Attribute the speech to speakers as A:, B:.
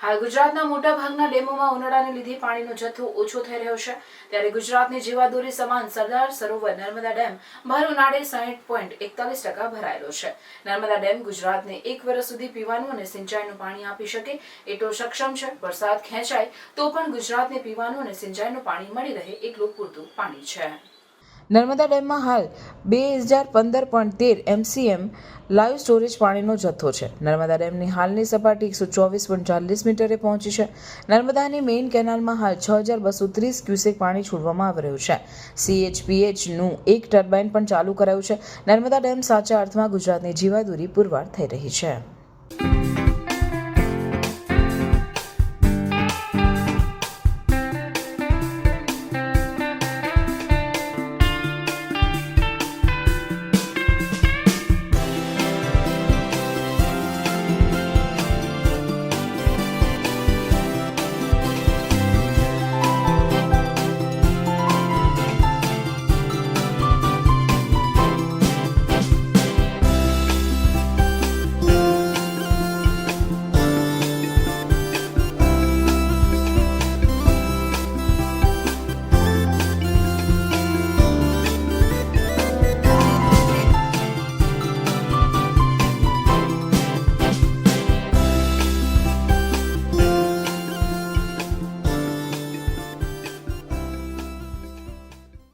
A: હાલ ગુજરાતના મોટાભાગના ડેમોમાં ઉનાળાને લીધે પાણીનો જથ્થો ઓછો થઈ રહ્યો છે, ત્યારે ગુજરાતની જીવાદોરી સમાન સરદાર સરોવર નર્મદા ડેમ ભર ઉનાળે 60.41% ભરાયેલો છે. નર્મદા ડેમ ગુજરાતને 1 વર્ષ સુધી પીવાનું અને સિંચાઈનું પાણી આપી શકે એટલો સક્ષમ છે. વરસાદ ખેંચાય તો પણ ગુજરાતને પીવાનું અને સિંચાઈનું પાણી મળી રહે એટલું પૂરતું પાણી છે. નર્મદા ડેમમાં હાલ 2015.13 MCM લાઈવ સ્ટોરેજ પાણીનો જથ્થો છે. નર્મદા ડેમની હાલની સપાટી 124.40 મીટરે પહોંચી છે. નર્મદાની મેઇન કેનાલમાં હાલ 6230 ક્યુસેક પાણી છોડવામાં આવી રહ્યું છે. CHPHનું એક ટર્બાઇન પણ ચાલુ કરાયું છે. નર્મદા ડેમ સાચા અર્થમાં ગુજરાતની જીવાદોરી પુરવાર થઈ રહી છે.